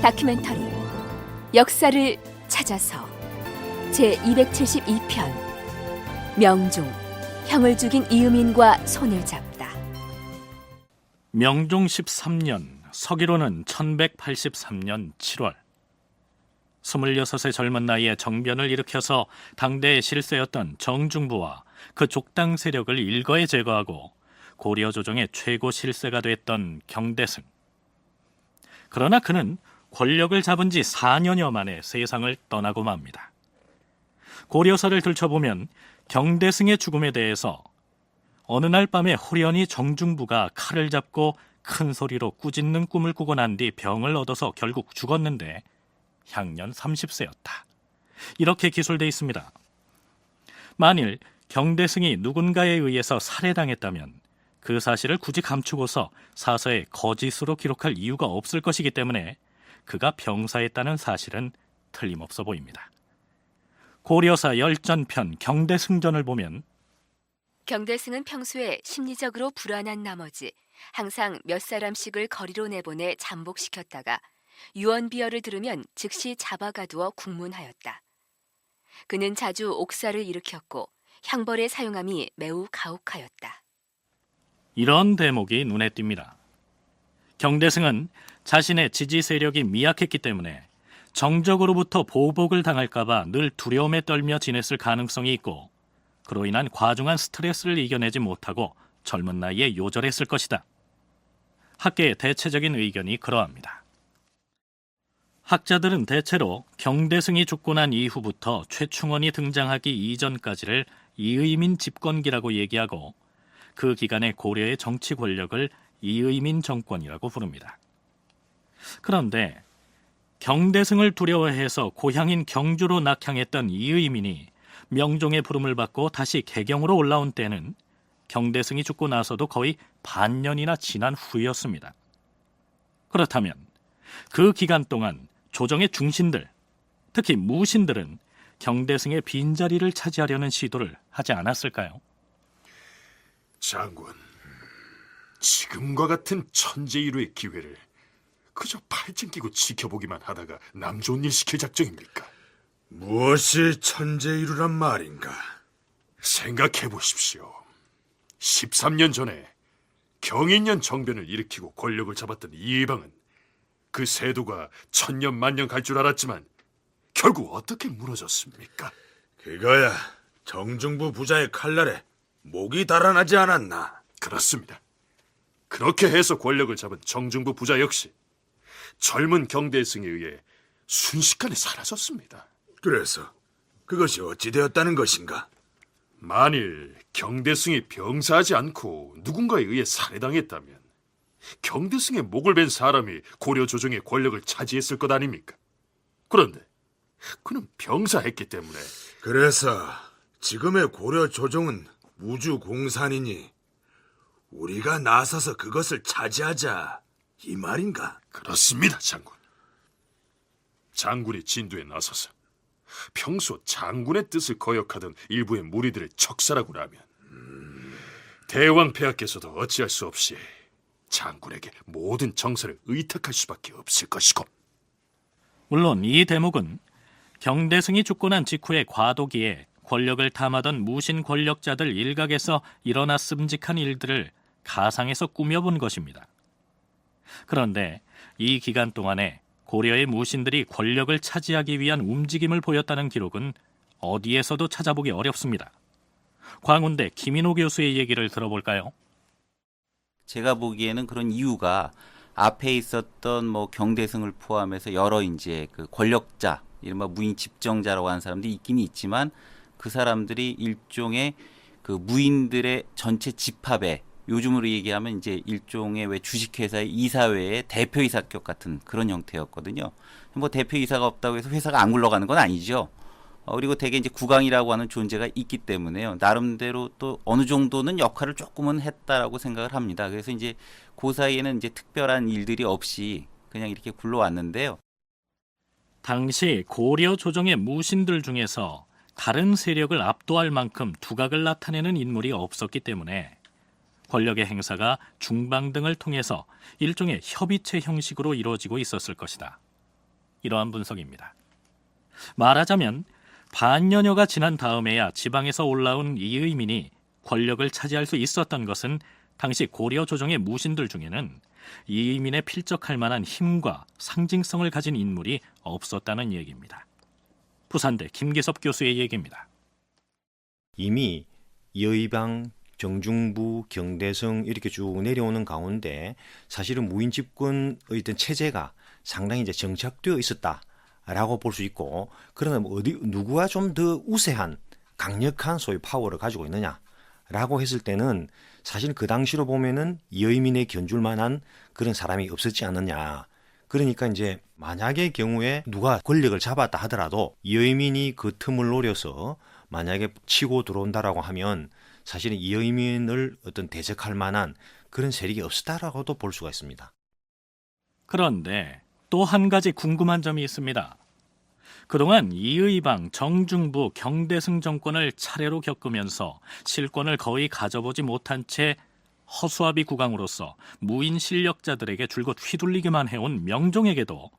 다큐멘터리 역사를 찾아서 제272편 명종, 형을 죽인 이음인과 손을 잡다. 명종 13년, 서기로는 1183년 7월 26의 젊은 나이에 정변을 일으켜서 당대의 실세였던 정중부와 그 족당 세력을 일거에 제거하고 고려 조정의 최고 실세가 됐던 경대승. 그러나 그는 권력을 잡은 지 4년여 만에 세상을 떠나고 맙니다. 고려사를 들춰보면 경대승의 죽음에 대해서 어느 날 밤에 호련히 정중부가 칼을 잡고 큰 소리로 꾸짖는 꿈을 꾸고 난 뒤 병을 얻어서 결국 죽었는데 향년 30세였다. 이렇게 기술돼 있습니다. 만일 경대승이 누군가에 의해서 살해당했다면 그 사실을 굳이 감추고서 사서에 거짓으로 기록할 이유가 없을 것이기 때문에 그가 병사했다는 사실은 틀림없어 보입니다. 고려사 열전편 경대승전을 보면 경대승은 평소에 심리적으로 불안한 나머지 항상 몇 사람씩을 거리로 내보내 잠복시켰다가 유언비어를 들으면 즉시 잡아가두어 국문하였다. 그는 자주 옥사를 일으켰고 향벌의 사용함이 매우 가혹하였다. 이런 대목이 눈에 띕니다. 경대승은 자신의 지지 세력이 미약했기 때문에 정적으로부터 보복을 당할까봐 늘 두려움에 떨며 지냈을 가능성이 있고 그로 인한 과중한 스트레스를 이겨내지 못하고 젊은 나이에 요절했을 것이다. 학계의 대체적인 의견이 그러합니다. 학자들은 대체로 경대승이 죽고 난 이후부터 최충원이 등장하기 이전까지를 이의민 집권기라고 얘기하고 그 기간의 고려의 정치 권력을 이의민 정권이라고 부릅니다. 그런데 경대승을 두려워해서 고향인 경주로 낙향했던 이의민이 명종의 부름을 받고 다시 개경으로 올라온 때는 경대승이 죽고 나서도 거의 반년이나 지난 후였습니다. 그렇다면 그 기간 동안 조정의 중신들, 특히 무신들은 경대승의 빈자리를 차지하려는 시도를 하지 않았을까요? 장군, 지금과 같은 천재일우의 기회를 그저 팔짱 끼고 지켜보기만 하다가 남 좋은 일 시킬 작정입니까? 무엇이 천재이루란 말인가? 생각해 보십시오. 13년 전에 경인년 정변을 일으키고 권력을 잡았던 이해방은 그 세도가 천년 만년 갈 줄 알았지만 결국 어떻게 무너졌습니까? 그거야 정중부 부자의 칼날에 목이 달아나지 않았나? 그렇습니다. 그렇게 해서 권력을 잡은 정중부 부자 역시 젊은 경대승에 의해 순식간에 사라졌습니다. 그래서 그것이 어찌 되었다는 것인가? 만일 경대승이 병사하지 않고 누군가에 의해 살해당했다면 경대승의 목을 벤 사람이 고려 조정의 권력을 차지했을 것 아닙니까? 그런데 그는 병사했기 때문에 그래서 지금의 고려 조정은 무주공산이니 우리가 나서서 그것을 차지하자 이 말인가? 그렇습니다, 장군. 장군이 진두에 나서서 평소 장군의 뜻을 거역하던 일부의 무리들을 척살하고 나면 대왕 폐하께서도 어찌할 수 없이 장군에게 모든 정사를 의탁할 수밖에 없을 것이고. 물론 이 대목은 경대승이 죽고 난 직후의 과도기에 권력을 탐하던 무신 권력자들 일각에서 일어났음직한 일들을 가상에서 꾸며본 것입니다. 그런데 이 기간 동안에 고려의 무신들이 권력을 차지하기 위한 움직임을 보였다는 기록은 어디에서도 찾아보기 어렵습니다. 광운대 김인호 교수의 얘기를 들어볼까요? 제가 보기에는 그런 이유가 앞에 있었던 경대승을 포함해서 여러 이제 그 권력자, 이른바 무인 집정자라고 하는 사람들이 있긴 있지만 그 사람들이 일종의 그 무인들의 전체 집합에 요즘으로 얘기하면 이제 일종의 왜 주식회사의 이사회의 대표이사격 같은 그런 형태였거든요. 대표이사가 없다고 해서 회사가 안 굴러가는 건 아니죠. 그리고 대개 이제 국왕이라고 하는 존재가 있기 때문에요. 나름대로 또 어느 정도는 역할을 조금은 했다라고 생각을 합니다. 그래서 이제 그 사이에는 이제 특별한 일들이 없이 그냥 이렇게 굴러왔는데요. 당시 고려 조정의 무신들 중에서 다른 세력을 압도할 만큼 두각을 나타내는 인물이 없었기 때문에 권력의 행사가 중방 등을 통해서 일종의 협의체 형식으로 이루어지고 있었을 것이다. 이러한 분석입니다. 말하자면 반년여가 지난 다음에야 지방에서 올라온 이의민이 권력을 차지할 수 있었던 것은 당시 고려 조정의 무신들 중에는 이의민에 필적할 만한 힘과 상징성을 가진 인물이 없었다는 얘기입니다. 부산대 김기섭 교수의 얘기입니다. 이미 여의방, 정중부, 경대성 이렇게 쭉 내려오는 가운데 사실은 무인 집권의 어떤 체제가 상당히 이제 정착되어 있었다라고 볼 수 있고, 그러나 누구가 좀 더 우세한 강력한 소위 파워를 가지고 있느냐라고 했을 때는 사실 그 당시로 보면은 여의민에 견줄 만한 그런 사람이 없었지 않느냐. 그러니까 이제 만약의 경우에 누가 권력을 잡았다 하더라도 여의민이 그 틈을 노려서 만약에 치고 들어온다라고 하면 사실은 이의민을 어떤 대적할 만한 그런 세력이 없었다라고도 볼 수가 있습니다. 그런데 또 한 가지 궁금한 점이 있습니다. 그동안 이의방, 정중부, 경대승 정권을 차례로 겪으면서 실권을 거의 가져보지 못한 채 허수아비 국왕으로서 무인 실력자들에게 줄곧 휘둘리기만 해온 명종에게도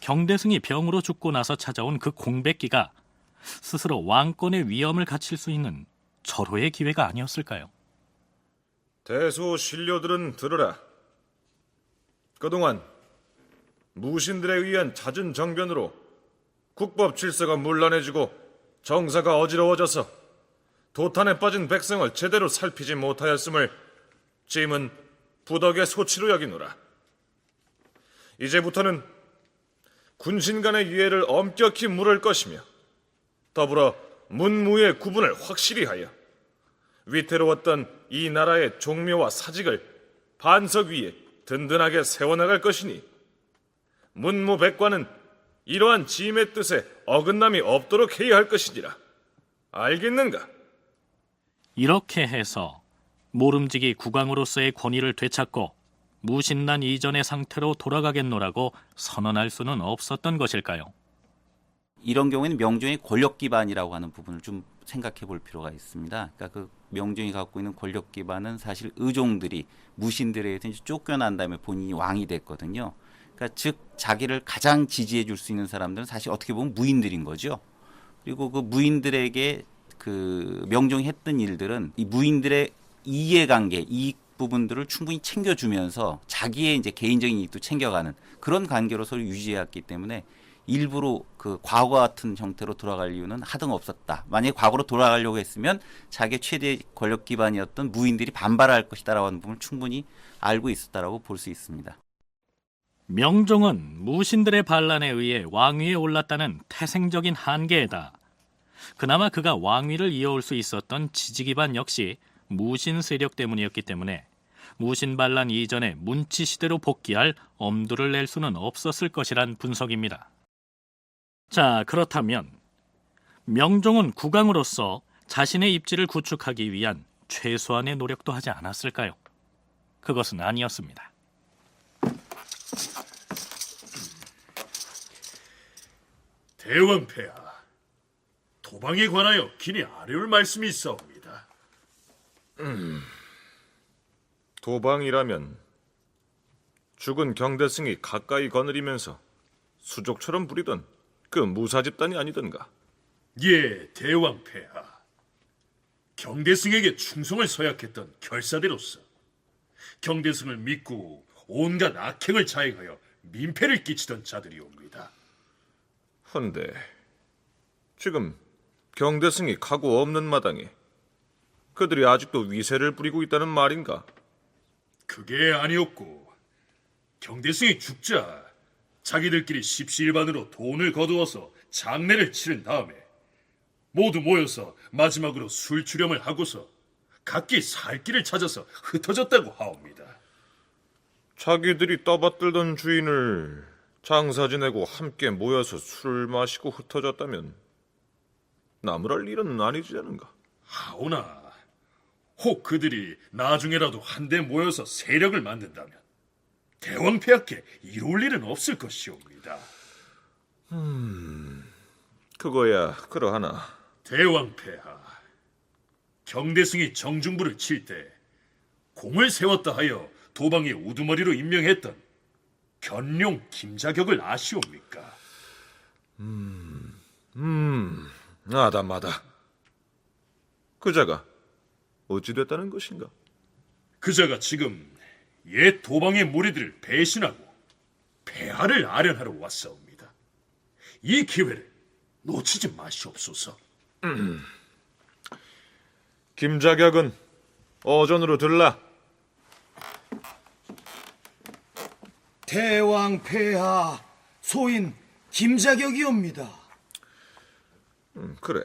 경대승이 병으로 죽고 나서 찾아온 그 공백기가 스스로 왕권의 위험을 갖출 수 있는 절호의 기회가 아니었을까요? 대소 신료들은 들으라. 그동안 무신들에 의한 잦은 정변으로 국법 질서가 문란해지고 정사가 어지러워져서 도탄에 빠진 백성을 제대로 살피지 못하였음을 찜은 부덕의 소치로 여기노라. 이제부터는 군신 간의 유해를 엄격히 물을 것이며 더불어 문무의 구분을 확실히 하여 위태로웠던 이 나라의 종묘와 사직을 반석 위에 든든하게 세워나갈 것이니 문무백관은 이러한 짐의 뜻에 어긋남이 없도록 해야 할 것이니라. 알겠는가? 이렇게 해서 모름지기 국왕으로서의 권위를 되찾고 무신난 이전의 상태로 돌아가겠노라고 선언할 수는 없었던 것일까요? 이런 경우에는 명종의 권력 기반이라고 하는 부분을 좀 생각해 볼 필요가 있습니다. 그러니까 그 명종이 갖고 있는 권력 기반은 사실 의종들이 무신들에 의해서 이제 쫓겨난 다음에 본인이 왕이 됐거든요. 그러니까 즉 자기를 가장 지지해 줄 수 있는 사람들은 사실 어떻게 보면 무인들인 거죠. 그리고 그 무인들에게 그 명종이 했던 일들은 이 무인들의 이해관계, 이익 부분들을 충분히 챙겨주면서 자기의 이제 개인적인 이익도 챙겨가는 그런 관계로 서로 유지해왔기 때문에 일부러 그 과거 같은 형태로 돌아갈 이유는 하등없었다. 만약에 과거로 돌아가려고 했으면 자기의 최대 권력 기반이었던 무인들이 반발할 것이다라고 하는 부분을 충분히 알고 있었다라고 볼 수 있습니다. 명종은 무신들의 반란에 의해 왕위에 올랐다는 태생적인 한계에다 그나마 그가 왕위를 이어올 수 있었던 지지 기반 역시 무신 세력 때문이었기 때문에 무신 반란 이전에 문치 시대로 복귀할 엄두를 낼 수는 없었을 것이란 분석입니다. 자, 그렇다면 명종은 국왕으로서 자신의 입지를 구축하기 위한 최소한의 노력도 하지 않았을까요? 그것은 아니었습니다. 대왕폐하, 도방에 관하여 긴히 아뢰올 말씀이 있사옵니다. 도방이라면 죽은 경대승이 가까이 거느리면서 수족처럼 부리던 그 무사 집단이 아니던가. 예, 대왕폐하. 경대승에게 충성을 서약했던 결사대로서 경대승을 믿고 온갖 악행을 자행하여 민폐를 끼치던 자들이옵니다. 헌데 지금 경대승이 가고 없는 마당에 그들이 아직도 위세를 부리고 있다는 말인가? 그게 아니었고 경대승이 죽자 자기들끼리 십시일반으로 돈을 거두어서 장례를 치른 다음에 모두 모여서 마지막으로 술 추렴을 하고서 각기 살 길을 찾아서 흩어졌다고 하옵니다. 자기들이 떠받들던 주인을 장사 지내고 함께 모여서 술을 마시고 흩어졌다면 나무랄 일은 아니지 않은가? 하오나 혹 그들이 나중에라도 한데 모여서 세력을 만든다면 대왕폐하께 이로울 일은 없을 것이옵니다. 그거야 그러하나. 대왕폐하, 경대승이 정중부를 칠 때 공을 세웠다 하여 도방의 우두머리로 임명했던 견룡 김자격을 아시옵니까? 아담하다. 그자가 어찌 됐다는 것인가? 그자가 지금 옛 도방의 무리들을 배신하고 폐하를 아련하러 왔사옵니다. 이 기회를 놓치지 마시옵소서. 김자격은 어전으로 들라. 대왕 폐하 소인 김자격이옵니다. 그래.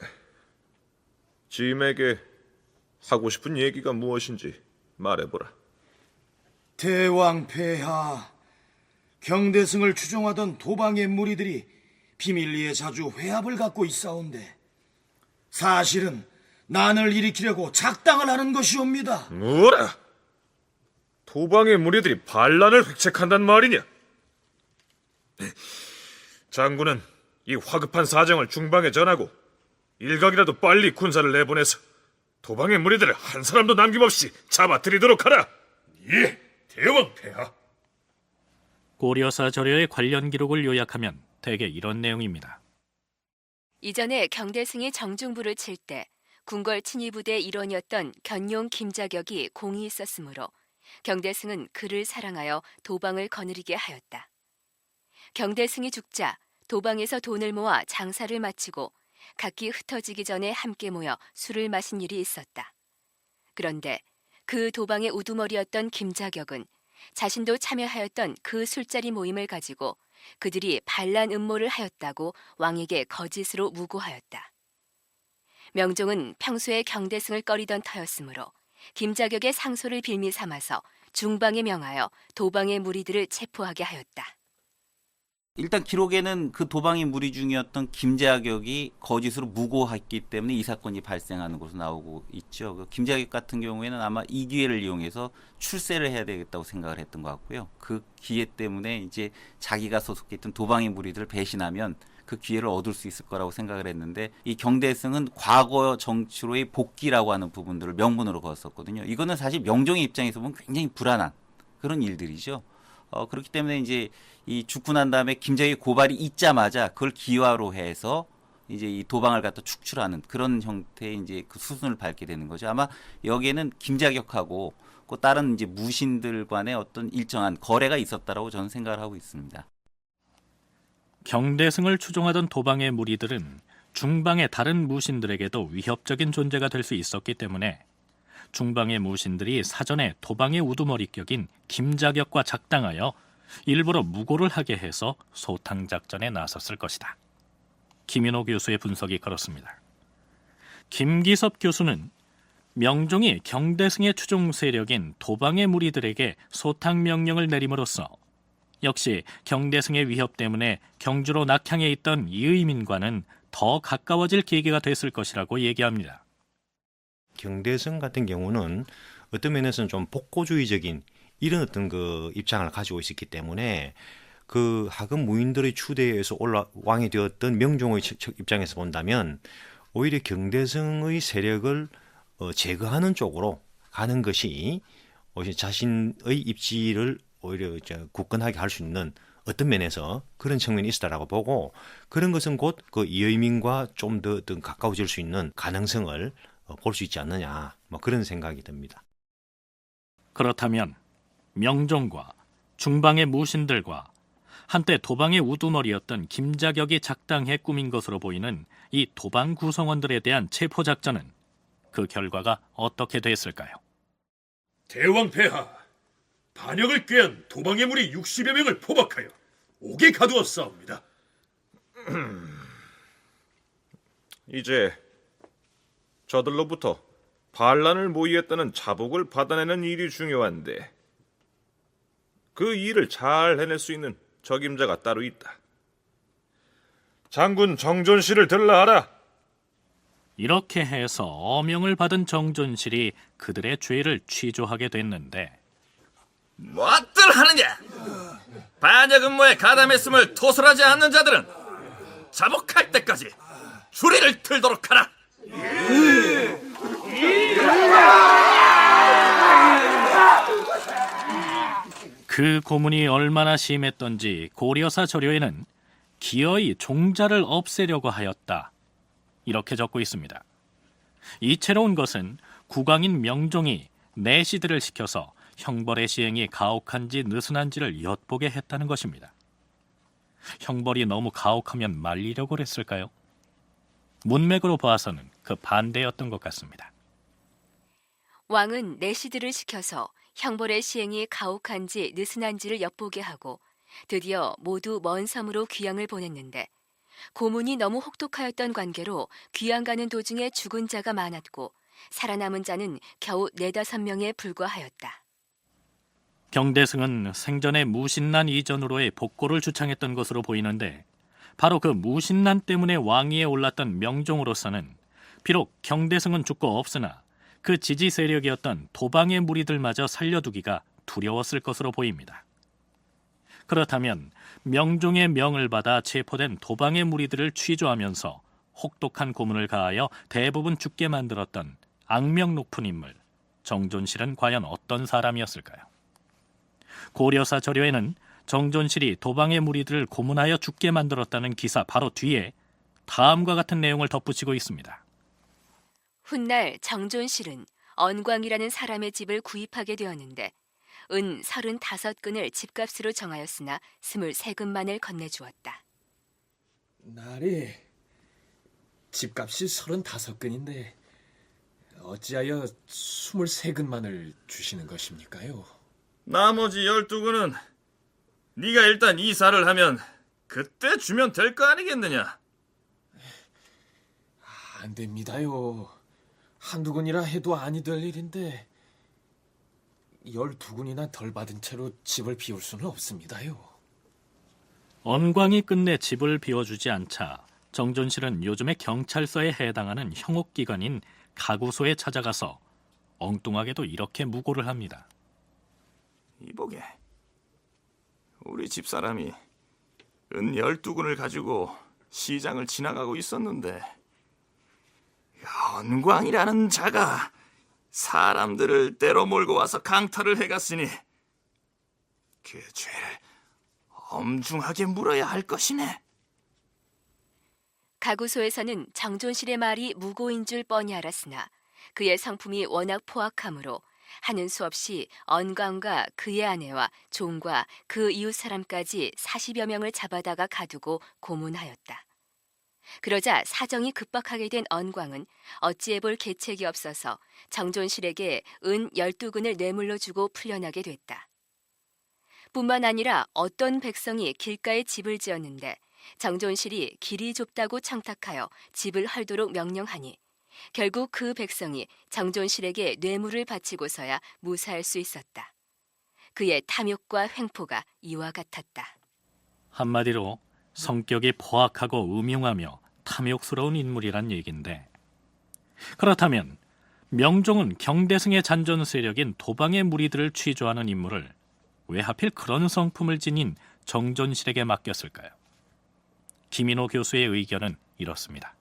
짐에게 하고 싶은 얘기가 무엇인지 말해보라. 대왕 폐하, 경대승을 추종하던 도방의 무리들이 비밀리에 자주 회합을 갖고 있사온데 사실은 난을 일으키려고 작당을 하는 것이옵니다. 뭐라? 도방의 무리들이 반란을 획책한단 말이냐? 장군은 이 화급한 사정을 중방에 전하고 일각이라도 빨리 군사를 내보내서 도방의 무리들을 한 사람도 남김없이 잡아들이도록 하라. 예, 대왕 폐하. 고려사 저려의 관련 기록을 요약하면 대개 이런 내용입니다. 이전에 경대승이 정중부를 칠 때 궁궐 친위부대 일원이었던 견용 김자격이 공이 있었으므로 경대승은 그를 사랑하여 도방을 거느리게 하였다. 경대승이 죽자 도방에서 돈을 모아 장사를 마치고 각기 흩어지기 전에 함께 모여 술을 마신 일이 있었다. 그런데 그 도방의 우두머리였던 김자격은 자신도 참여하였던 그 술자리 모임을 가지고 그들이 반란 음모를 하였다고 왕에게 거짓으로 무고하였다. 명종은 평소에 경대승을 꺼리던 터였으므로 김자격의 상소를 빌미 삼아서 중방에 명하여 도방의 무리들을 체포하게 하였다. 일단 기록에는 그 도방의 무리 중이었던 김자격이 거짓으로 무고했기 때문에 이 사건이 발생하는 것으로 나오고 있죠. 그 김자격 같은 경우에는 아마 이 기회를 이용해서 출세를 해야 되겠다고 생각을 했던 것 같고요. 그 기회 때문에 이제 자기가 소속했던 도방의 무리들을 배신하면 그 기회를 얻을 수 있을 거라고 생각을 했는데 이 경대승은 과거 정치로의 복귀라고 하는 부분들을 명분으로 걸었었거든요. 이거는 사실 명종의 입장에서 보면 굉장히 불안한 그런 일들이죠. 그렇기 때문에 이제 이 죽고 난 다음에 김자격의 고발이 있자마자 그걸 기화로 해서 이제 이 도방을 갖다 축출하는 그런 형태의 이제 그 수순을 밟게 되는 거죠. 아마 여기에는 김자격하고 그 다른 이제 무신들 간의 어떤 일정한 거래가 있었다라고 저는 생각을 하고 있습니다. 경대승을 추종하던 도방의 무리들은 중방의 다른 무신들에게도 위협적인 존재가 될 수 있었기 때문에 중방의 무신들이 사전에 도방의 우두머리격인 김자격과 작당하여 일부러 무고를 하게 해서 소탕 작전에 나섰을 것이다. 김인호 교수의 분석이 그렇습니다. 김기섭 교수는 명종이 경대승의 추종 세력인 도방의 무리들에게 소탕 명령을 내림으로써 역시 경대승의 위협 때문에 경주로 낙향해 있던 이의민과는 더 가까워질 계기가 됐을 것이라고 얘기합니다. 경대승 같은 경우는 어떤 면에서는 좀 복고주의적인 이런 어떤 그 입장을 가지고 있었기 때문에 그 하급 무인들의 추대에서 왕이 되었던 명종의 입장에서 본다면 오히려 경대승의 세력을 제거하는 쪽으로 가는 것이 오히려 자신의 입지를 오히려 굳건하게 할 수 있는 어떤 면에서 그런 측면이 있었다라고 보고 그런 것은 곧 그 이의민과 좀 더 가까워질 수 있는 가능성을 볼 수 있지 않느냐 뭐 그런 생각이 듭니다. 그렇다면 명종과 중방의 무신들과 한때 도방의 우두머리였던 김자격이 작당해 꾸민 것으로 보이는 이 도방 구성원들에 대한 체포작전은 그 결과가 어떻게 됐을까요? 대왕 폐하, 반역을 꾀한 도방의 무리 60여 명을 포박하여 옥에 가두었사옵니다. 이제 저들로부터 반란을 모의했다는 자복을 받아내는 일이 중요한데 그 일을 잘 해낼 수 있는 적임자가 따로 있다. 장군 정존실을 들라 하라. 이렇게 해서 어명을 받은 정존실이 그들의 죄를 취조하게 됐는데 무엇들 하느냐? 반역 음모에 가담했음을 토설하지 않는 자들은 자복할 때까지 주리를 틀도록 하라. 그 고문이 얼마나 심했던지 고려사 저료에는 기어이 종자를 없애려고 하였다. 이렇게 적고 있습니다. 이채로운 것은 국왕인 명종이 내시들을 시켜서 형벌의 시행이 가혹한지 느슨한지를 엿보게 했다는 것입니다. 형벌이 너무 가혹하면 말리려고 했을까요? 문맥으로 봐서는 그 반대였던 것 같습니다. 왕은 내시들을 시켜서 형벌의 시행이 가혹한지 느슨한지를 엿보게 하고 드디어 모두 먼 섬으로 귀양을 보냈는데 고문이 너무 혹독하였던 관계로 귀양 가는 도중에 죽은 자가 많았고 살아남은 자는 겨우 4-5명에 불과하였다. 경대승은 생전에 무신난 이전으로의 복고를 주창했던 것으로 보이는데 바로 그 무신난 때문에 왕위에 올랐던 명종으로서는 비록 경대승은 죽고 없으나 그 지지 세력이었던 도방의 무리들마저 살려두기가 두려웠을 것으로 보입니다. 그렇다면 명종의 명을 받아 체포된 도방의 무리들을 취조하면서 혹독한 고문을 가하여 대부분 죽게 만들었던 악명 높은 인물 정존실은 과연 어떤 사람이었을까요? 고려사 저료에는 정존실이 도방의 무리들을 고문하여 죽게 만들었다는 기사 바로 뒤에 다음과 같은 내용을 덧붙이고 있습니다. 훗날 정존실은 언광이라는 사람의 집을 구입하게 되었는데 은 35근을 집값으로 정하였으나 23근만을 건네주었다. 날이 집값이 35근인데 어찌하여 23근만을 주시는 것입니까요? 나머지 12근은 네가 일단 이사를 하면 그때 주면 될 거 아니겠느냐? 안 됩니다요. 한두 근이라 해도 아니 될 일인데 12근이나 덜 받은 채로 집을 비울 수는 없습니다요. 언광이 끝내 집을 비워주지 않자 정존실은 요즘의 경찰서에 해당하는 형옥기관인 가구소에 찾아가서 엉뚱하게도 이렇게 무고를 합니다. 이보게, 우리 집사람이 은 12근을 가지고 시장을 지나가고 있었는데 연광이라는 자가 사람들을 때로 몰고 와서 강탈을 해갔으니 그 죄를 엄중하게 물어야 할 것이네. 가구소에서는 정존실의 말이 무고인 줄 뻔히 알았으나 그의 성품이 워낙 포악하므로 하는 수 없이 언광과 그의 아내와 종과 그 이웃 사람까지 40여 명을 잡아다가 가두고 고문하였다. 그러자 사정이 급박하게 된 언광은 어찌해볼 계책이 없어서 정존실에게 은 12근을 뇌물로 주고 풀려나게 됐다. 뿐만 아니라 어떤 백성이 길가에 집을 지었는데 정존실이 길이 좁다고 청탁하여 집을 헐도록 명령하니 결국 그 백성이 정존실에게 뇌물을 바치고서야 무사할 수 있었다. 그의 탐욕과 횡포가 이와 같았다. 한마디로 성격이 포악하고 음흉하며 탐욕스러운 인물이란 얘기인데, 그렇다면 명종은 경대승의 잔존 세력인 도방의 무리들을 취조하는 인물을 왜 하필 그런 성품을 지닌 정존실에게 맡겼을까요? 김인호 교수의 의견은 이렇습니다.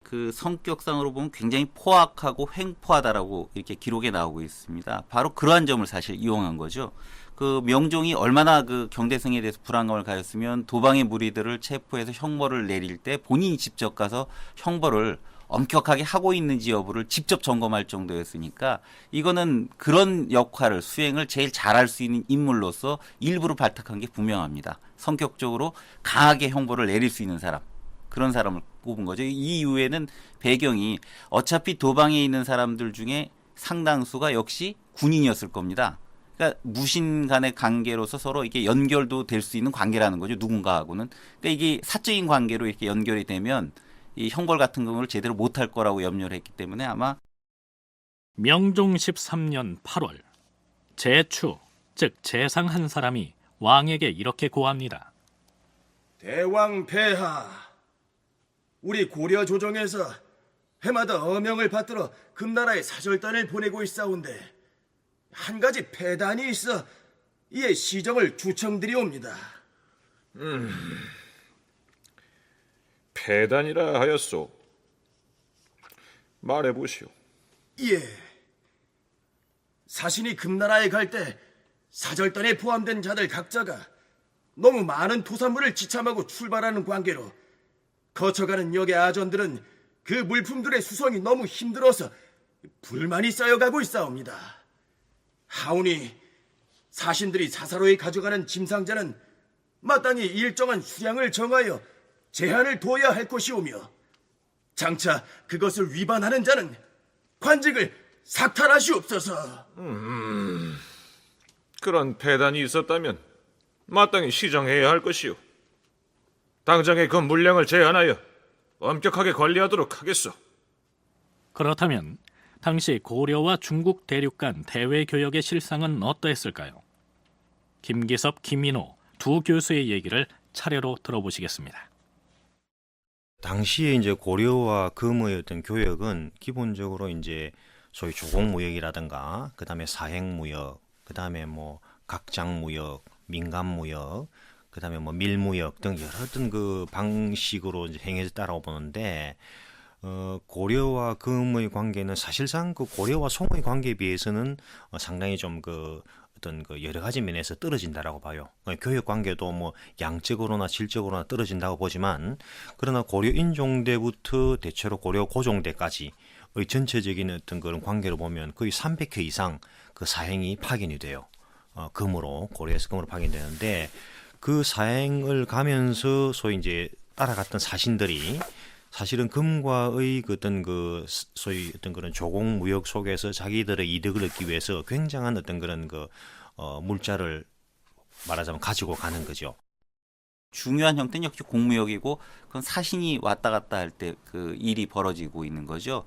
그 성격상으로 보면 굉장히 포악하고 횡포하다라고 이렇게 기록에 나오고 있습니다. 바로 그러한 점을 사실 이용한 거죠. 그 명종이 얼마나 그 경대승에 대해서 불안감을 가졌으면 도방의 무리들을 체포해서 형벌을 내릴 때 본인이 직접 가서 형벌을 엄격하게 하고 있는지 여부를 직접 점검할 정도였으니까 이거는 그런 역할을 수행을 제일 잘할 수 있는 인물로서 일부러 발탁한 게 분명합니다. 성격적으로 강하게 형벌을 내릴 수 있는 사람, 그런 사람을 꼽은 거죠. 이 이후에는 배경이 어차피 도방에 있는 사람들 중에 상당수가 역시 군인이었을 겁니다. 그러니까 무신 간의 관계로서 서로 이게 연결도 될 수 있는 관계라는 거죠. 누군가하고는. 그러니까 이게 사적인 관계로 이렇게 연결이 되면 이 형벌 같은 경우를 제대로 못할 거라고 염려를 했기 때문에 아마 명종 13년 8월 제추, 즉 제상 한 사람이 왕에게 이렇게 고합니다. 대왕 폐하, 우리 고려 조정에서 해마다 어명을 받들어 금나라에 사절단을 보내고 있사온데 한 가지 폐단이 있어 이에 시정을 주청드리옵니다. 폐단이라 하였소. 말해보시오. 예. 사신이 금나라에 갈 때 사절단에 포함된 자들 각자가 너무 많은 토산물을 지참하고 출발하는 관계로 거쳐가는 역의 아전들은 그 물품들의 수송이 너무 힘들어서 불만이 쌓여가고 있사옵니다. 하오니 사신들이 사사로이 가져가는 짐상자는 마땅히 일정한 수량을 정하여 제한을 둬야 할 것이오며 장차 그것을 위반하는 자는 관직을 삭탈하시옵소서. 그런 폐단이 있었다면 마땅히 시정해야 할 것이오. 당장에 그 물량을 제한하여 엄격하게 관리하도록 하겠소. 그렇다면 당시 고려와 중국 대륙 간 대외 교역의 실상은 어떠했을까요? 김기섭, 김인호 두 교수의 얘기를 차례로 들어보시겠습니다. 당시에 이제 고려와 금의 어떤 교역은 기본적으로 이제 소위 조공무역이라든가 그다음에 사행무역, 그다음에 뭐 각장무역, 민간무역, 그다음에 뭐 밀무역 등 여러 어떤 그 방식으로 이제 행해졌다라고 보는데 고려와 금의 관계는 사실상 그 고려와 송의 관계에 비해서는 상당히 좀 그 어떤 그 여러 가지 면에서 떨어진다라고 봐요. 교역 관계도 뭐 양적으로나 질적으로나 떨어진다고 보지만 그러나 고려 인종대부터 대체로 고려 고종대까지의 전체적인 어떤 그런 관계로 보면 거의 300회 이상 그 사행이 파견이 돼요. 금으로 고려에서 금으로 파견되는데 그 사행을 가면서 소위 이제 따라갔던 사신들이 사실은 금과의 그 어떤 그 소위 어떤 그런 조공 무역 속에서 자기들의 이득을 얻기 위해서 굉장한 어떤 그런 그 물자를 말하자면 가지고 가는 거죠. 중요한 형태는 역시 공무역이고 그건 사신이 왔다 갔다 할 때 그 일이 벌어지고 있는 거죠.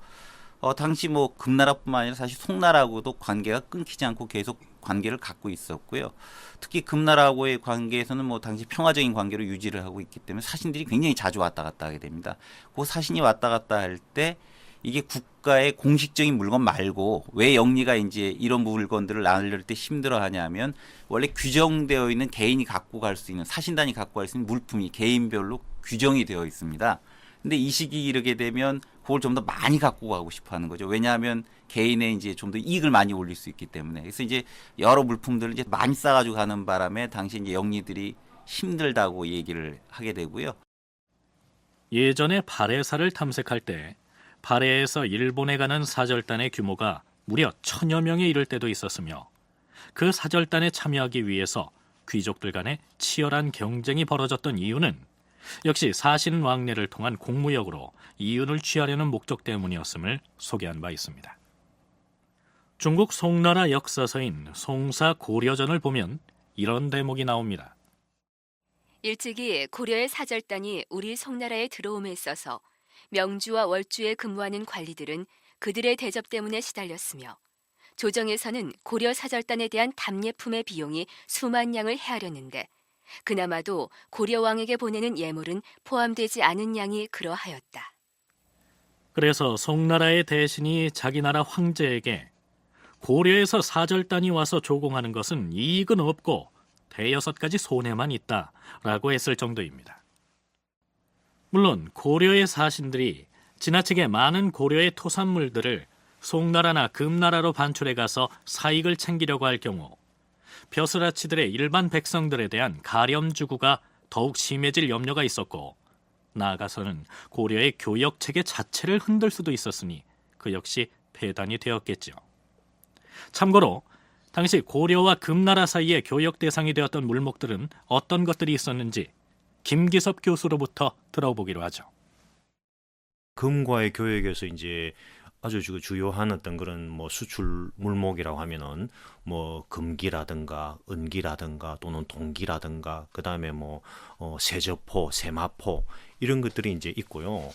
당시 뭐 금나라뿐만 아니라 사실 송나라하고도 관계가 끊기지 않고 계속 관계를 갖고 있었고요. 특히 금나라하고의 관계에서는 뭐 당시 평화적인 관계로 유지를 하고 있기 때문에 사신들이 굉장히 자주 왔다 갔다 하게 됩니다. 그 사신이 왔다 갔다 할 때 이게 국가의 공식적인 물건 말고 왜 영리가 이제 이런 물건들을 나눌 때 힘들어하냐면 원래 규정되어 있는 개인이 갖고 갈 수 있는 사신단이 갖고 갈 수 있는 물품이 개인별로 규정이 되어 있습니다. 근데 이 시기 이르게 되면 그걸 좀 더 많이 갖고 가고 싶어 하는 거죠. 왜냐하면 개인의 이제 좀 더 이익을 많이 올릴 수 있기 때문에. 그래서 이제 여러 물품들을 이제 많이 싸가지고 가는 바람에 당시 이제 영리들이 힘들다고 얘기를 하게 되고요. 예전에 발해사를 탐색할 때 발해에서 일본에 가는 사절단의 규모가 무려 1000여 명에 이를 때도 있었으며 그 사절단에 참여하기 위해서 귀족들 간에 치열한 경쟁이 벌어졌던 이유는 역시 사신 왕래를 통한 공무역으로 이윤을 취하려는 목적 때문이었음을 소개한 바 있습니다. 중국 송나라 역사서인 송사 고려전을 보면 이런 대목이 나옵니다. 일찍이 고려의 사절단이 우리 송나라에 들어옴에 있어서 명주와 월주에 근무하는 관리들은 그들의 대접 때문에 시달렸으며 조정에서는 고려 사절단에 대한 답례품의 비용이 수만 양을 헤아렸는데 그나마도 고려왕에게 보내는 예물은 포함되지 않은 양이 그러하였다. 그래서 송나라의 대신이 자기 나라 황제에게 고려에서 사절단이 와서 조공하는 것은 이익은 없고 대여섯 가지 손해만 있다라고 했을 정도입니다. 물론 고려의 사신들이 지나치게 많은 고려의 토산물들을 송나라나 금나라로 반출해 가서 사익을 챙기려고 할 경우 벼슬아치들의 일반 백성들에 대한 가렴주구가 더욱 심해질 염려가 있었고 나아가서는 고려의 교역 체계 자체를 흔들 수도 있었으니 그 역시 폐단이 되었겠죠. 참고로 당시 고려와 금나라 사이의 교역 대상이 되었던 물목들은 어떤 것들이 있었는지 김기섭 교수로부터 들어보기로 하죠. 금과의 교역에서 이제 아주 주요한 어떤 그런 뭐 수출 물목이라고 하면은 뭐 금기라든가 은기라든가 또는 동기라든가 그다음에 뭐 세저포, 세마포 이런 것들이 이제 있고요.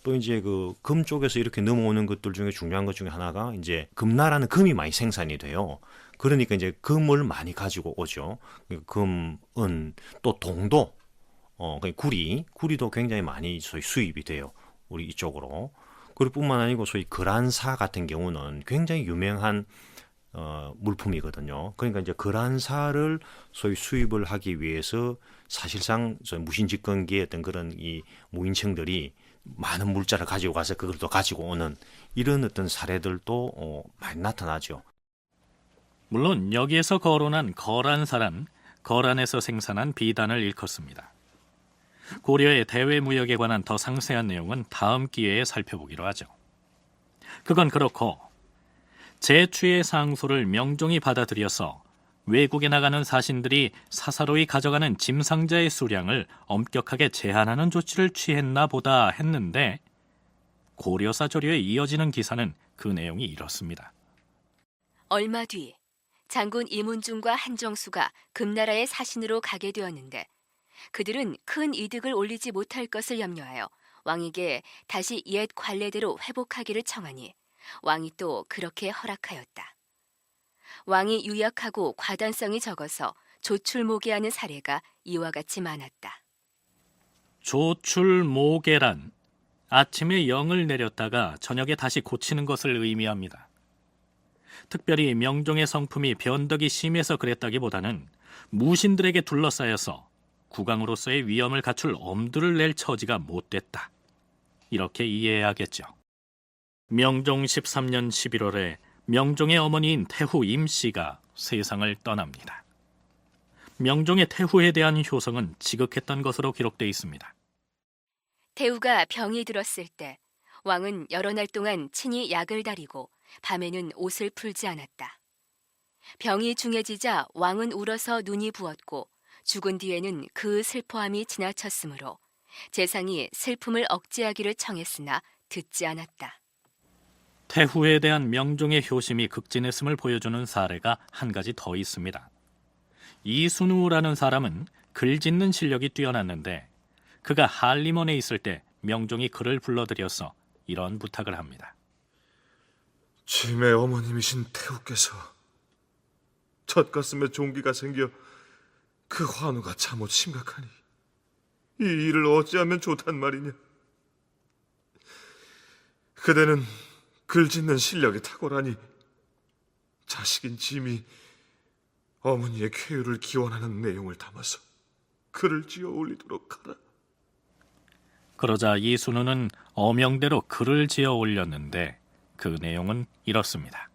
또 이제 그 금 쪽에서 이렇게 넘어오는 것들 중에 중요한 것 중에 하나가 이제 금나라는 금이 많이 생산이 돼요. 그러니까 이제 금을 많이 가지고 오죠. 금, 은, 또 동도, 구리도 굉장히 많이 소위 수입이 돼요. 우리 이쪽으로. 그리고 뿐만 아니고 소위 거란사 같은 경우는 굉장히 유명한 물품이거든요. 그러니까 이제 거란사를 소위 수입을 하기 위해서 사실상 무신집권기의 어떤 그런 이 무인층들이 많은 물자를 가지고 가서 그걸 또 가지고 오는 이런 어떤 사례들도 많이 나타나죠. 물론 여기에서 거론한 거란사란 거란에서 생산한 비단을 일컫습니다. 고려의 대외 무역에 관한 더 상세한 내용은 다음 기회에 살펴보기로 하죠. 그건 그렇고 제추의 상소를 명종이 받아들여서 외국에 나가는 사신들이 사사로이 가져가는 짐 상자의 수량을 엄격하게 제한하는 조치를 취했나 보다 했는데 고려사 조료에 이어지는 기사는 그 내용이 이렇습니다. 얼마 뒤 장군 이문중과 한정수가 금나라의 사신으로 가게 되었는데 그들은 큰 이득을 올리지 못할 것을 염려하여 왕에게 다시 옛 관례대로 회복하기를 청하니 왕이 또 그렇게 허락하였다. 왕이 유약하고 과단성이 적어서 조출모계하는 사례가 이와 같이 많았다. 조출모계란 아침에 영을 내렸다가 저녁에 다시 고치는 것을 의미합니다. 특별히 명종의 성품이 변덕이 심해서 그랬다기보다는 무신들에게 둘러싸여서 국왕으로서의 위엄을 갖출 엄두를 낼 처지가 못됐다. 이렇게 이해해야겠죠. 명종 13년 11월에 명종의 어머니인 태후 임씨가 세상을 떠납니다. 명종의 태후에 대한 효성은 지극했던 것으로 기록되어 있습니다. 태후가 병이 들었을 때 왕은 여러 날 동안 친히 약을 다리고 밤에는 옷을 풀지 않았다. 병이 중해지자 왕은 울어서 눈이 부었고 죽은 뒤에는 그 슬퍼함이 지나쳤으므로 재상이 슬픔을 억제하기를 청했으나 듣지 않았다. 태후에 대한 명종의 효심이 극진했음을 보여주는 사례가 한 가지 더 있습니다. 이순우라는 사람은 글 짓는 실력이 뛰어났는데 그가 한림원에 있을 때 명종이 그를 불러들여서 이런 부탁을 합니다. 짐의 어머님이신 태후께서 젖가슴에 종기가 생겨 그 환우가 참못 심각하니 이 일을 어찌하면 좋단 말이냐. 그대는 글 짓는 실력이 탁월하니 자식인 짐이 어머니의 쾌유를 기원하는 내용을 담아서 글을 지어 올리도록 하라. 그러자 이순우는 어명대로 글을 지어 올렸는데 그 내용은 이렇습니다.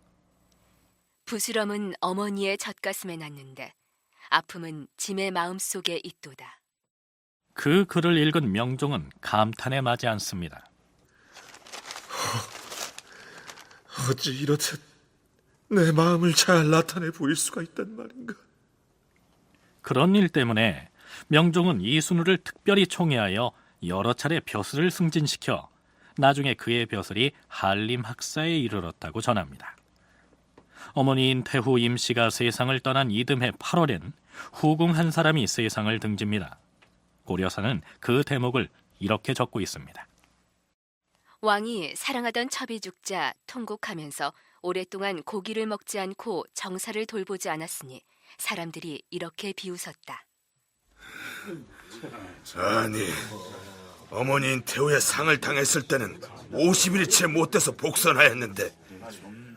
부스럼은 어머니의 젖가슴에 났는데 아픔은 짐의 마음속에 있도다. 그 글을 읽은 명종은 감탄에 마지 않습니다. 어찌 이렇듯 내 마음을 잘 나타내 보일 수가 있단 말인가. 그런 일 때문에 명종은 이순우를 특별히 총애하여 여러 차례 벼슬을 승진시켜 나중에 그의 벼슬이 한림학사에 이르렀다고 전합니다. 어머니인 태후 임씨가 세상을 떠난 이듬해 8월엔 후궁 한 사람이 세상을 등집니다. 고려사는 그 대목을 이렇게 적고 있습니다. 왕이 사랑하던 첩이 죽자 통곡하면서 오랫동안 고기를 먹지 않고 정사를 돌보지 않았으니 사람들이 이렇게 비웃었다. 아니, 어머니인 태후의 상을 당했을 때는 50일이 채 못 돼서 복선하였는데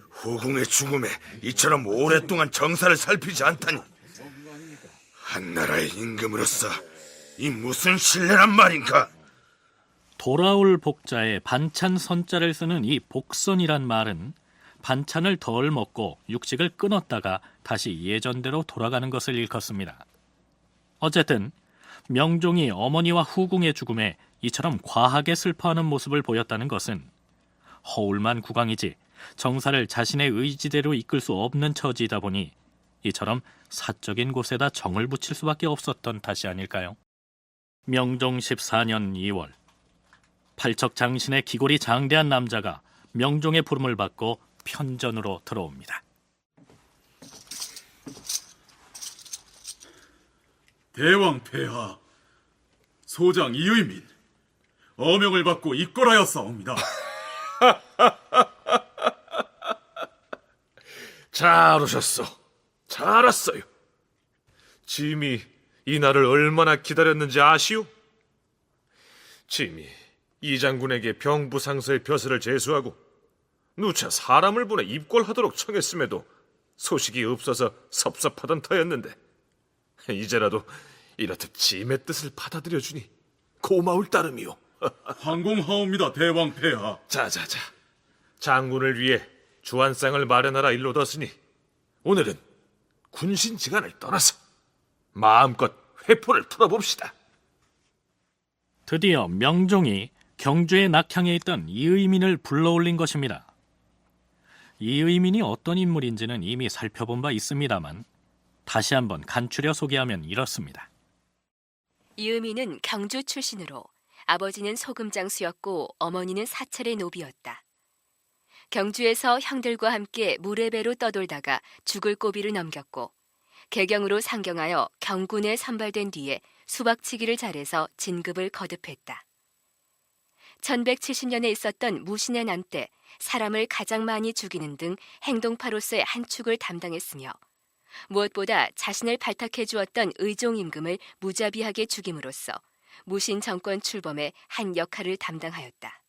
후궁의 죽음에 이처럼 오랫동안 정사를 살피지 않다니 한나라의 임금으로서 이 무슨 신뢰란 말인가? 돌아올 복자에 반찬 선자를 쓰는 이 복선이란 말은 반찬을 덜 먹고 육식을 끊었다가 다시 예전대로 돌아가는 것을 일컫습니다. 어쨌든 명종이 어머니와 후궁의 죽음에 이처럼 과하게 슬퍼하는 모습을 보였다는 것은 허울만 국왕이지 정사를 자신의 의지대로 이끌 수 없는 처지이다 보니 이처럼 사적인 곳에다 정을 붙일 수밖에 없었던 탓이 아닐까요? 명종 14년 2월 팔척 장신의 기골이 장대한 남자가 명종의 부름을 받고 편전으로 들어옵니다. 대왕 폐하, 소장 이의민, 어명을 받고 입궐하였사옵니다. 잘 오셨소. 잘 왔어요. 짐이 이 날을 얼마나 기다렸는지 아시오? 짐이 이 장군에게 병부상서의 벼슬을 제수하고 누차 사람을 보내 입궐하도록 청했음에도 소식이 없어서 섭섭하던 터였는데 이제라도 이렇듯 짐의 뜻을 받아들여주니 고마울 따름이오. 항공하옵니다, 대왕 폐하. 자자자, 장군을 위해 주안상을 마련하라 일로 뒀으니 오늘은 군신지간을 떠나서 마음껏 회포를 풀어봅시다. 드디어 명종이 경주의 낙향에 있던 이의민을 불러올린 것입니다. 이의민이 어떤 인물인지는 이미 살펴본 바 있습니다만 다시 한번 간추려 소개하면 이렇습니다. 이의민은 경주 출신으로 아버지는 소금장수였고 어머니는 사찰의 노비였다. 경주에서 형들과 함께 무례배로 떠돌다가 죽을 고비를 넘겼고 개경으로 상경하여 경군에 선발된 뒤에 수박치기를 잘해서 진급을 거듭했다. 1170년에 있었던 무신의 난 때 사람을 가장 많이 죽이는 등 행동파로서의 한 축을 담당했으며 무엇보다 자신을 발탁해 주었던 의종 임금을 무자비하게 죽임으로써 무신 정권 출범의 한 역할을 담당하였다.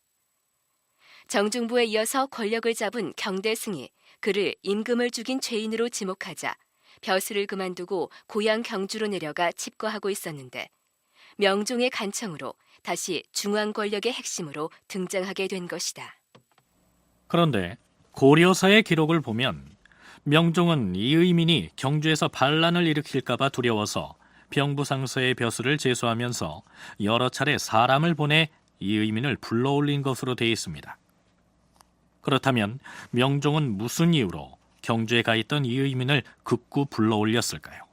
정중부에 이어서 권력을 잡은 경대승이 그를 임금을 죽인 죄인으로 지목하자 벼슬을 그만두고 고향 경주로 내려가 칩거하고 있었는데 명종의 간청으로 다시 중앙 권력의 핵심으로 등장하게 된 것이다. 그런데 고려사의 기록을 보면 명종은 이의민이 경주에서 반란을 일으킬까봐 두려워서 병부상서의 벼슬을 제수하면서 여러 차례 사람을 보내 이의민을 불러올린 것으로 되어 있습니다. 그렇다면 명종은 무슨 이유로 경주에 가 있던 이의민을 급구 불러올렸을까요?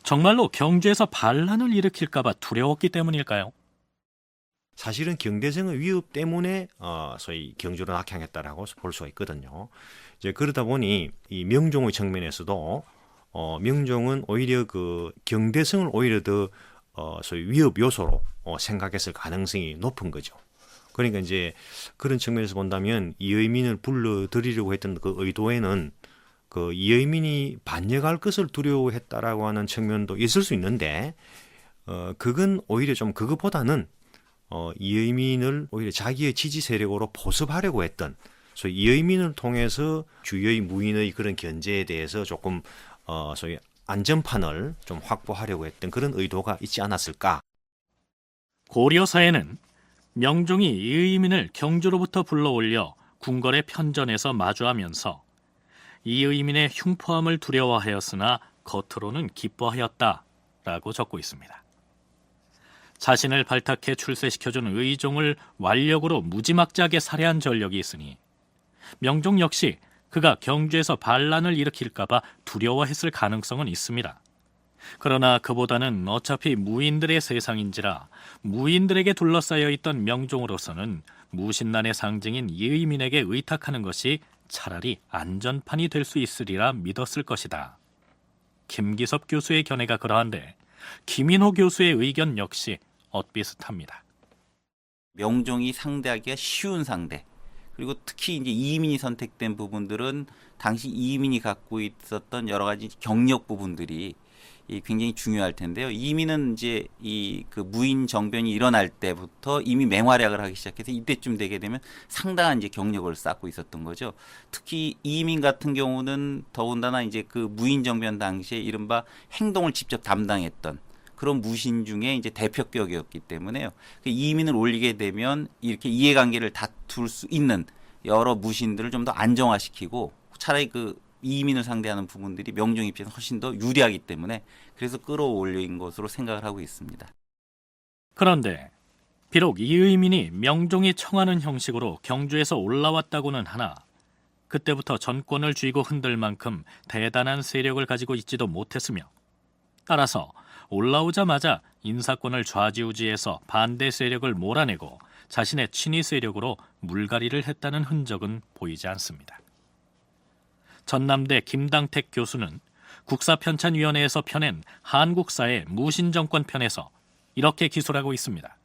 정말로 경주에서 반란을 일으킬까봐 두려웠기 때문일까요? 사실은 경대성의 위협 때문에 소위 경주로 낙향했다라고 볼 수가 있거든요. 이제 그러다 보니 이 명종의 측면에서도 명종은 오히려 그 경대성을 오히려 더 소위 위협 요소로 생각했을 가능성이 높은 거죠. 그러니까 이제 그런 측면에서 본다면 이의민을 불러들이려고 했던 그 의도에는 그 이의민이 반역할 것을 두려워했다라고 하는 측면도 있을 수 있는데 그건 오히려 좀 그것보다는 이의민을 오히려 자기의 지지 세력으로 포섭하려고 했던 소위 이의민을 통해서 주의 무인의 그런 견제에 대해서 조금 소위 안전판을 좀 확보하려고 했던 그런 의도가 있지 않았을까. 고려사에는 명종이 이의민을 경주로부터 불러올려 궁궐의 편전에서 마주하면서 이의민의 흉포함을 두려워하였으나 겉으로는 기뻐하였다라고 적고 있습니다. 자신을 발탁해 출세시켜준 의종을 완력으로 무지막지하게 살해한 전력이 있으니 명종 역시 그가 경주에서 반란을 일으킬까봐 두려워했을 가능성은 있습니다. 그러나 그보다는 어차피 무인들의 세상인지라 무인들에게 둘러싸여 있던 명종으로서는 무신난의 상징인 이의민에게 의탁하는 것이 차라리 안전판이 될 수 있으리라 믿었을 것이다. 김기섭 교수의 견해가 그러한데 김인호 교수의 의견 역시 엇비슷합니다. 명종이 상대하기가 쉬운 상대, 그리고 특히 이제 이의민이 선택된 부분들은 당시 이의민이 갖고 있었던 여러 가지 경력 부분들이 굉장히 중요할 텐데요. 이의민은 이제 그 무인 정변이 일어날 때부터 이미 맹활약을 하기 시작해서 이때쯤 되게 되면 상당한 이제 경력을 쌓고 있었던 거죠. 특히 이의민 같은 경우는 더군다나 이제 그 무인 정변 당시에 이른바 행동을 직접 담당했던 그런 무신 중에 이제 대표격이었기 때문에요. 이의민을 올리게 되면 이렇게 이해관계를 다툴 수 있는 여러 무신들을 좀 더 안정화시키고 차라리 그 이의민을 상대하는 부분들이 명종 입장에서 훨씬 더 유리하기 때문에 그래서 끌어올린 것으로 생각을 하고 있습니다. 그런데 비록 이의민이 명종이 청하는 형식으로 경주에서 올라왔다고는 하나 그때부터 전권을 쥐고 흔들 만큼 대단한 세력을 가지고 있지도 못했으며 따라서 올라오자마자 인사권을 좌지우지해서 반대 세력을 몰아내고 자신의 친위 세력으로 물갈이를 했다는 흔적은 보이지 않습니다. 전남대 김당택 교수는 국사편찬위원회에서 펴낸 한국사의 무신정권 편에서 이렇게 기술하고 있습니다.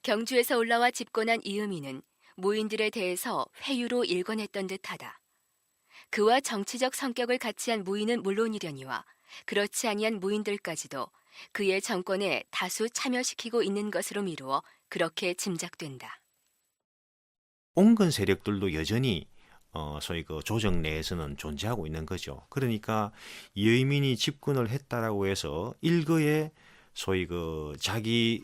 경주에서 올라와 집권한 이의민은 무인들에 대해서 회유로 일관했던 듯하다. 그와 정치적 성격을 같이 한 무인은 물론이려니와 그렇지 아니한 무인들까지도 그의 정권에 다수 참여시키고 있는 것으로 미루어 그렇게 짐작된다. 온건 세력들도 여전히 소위 그 조정 내에서는 존재하고 있는 거죠. 그러니까 이의민이 집권을 했다라고 해서 일거에 소위 그 자기의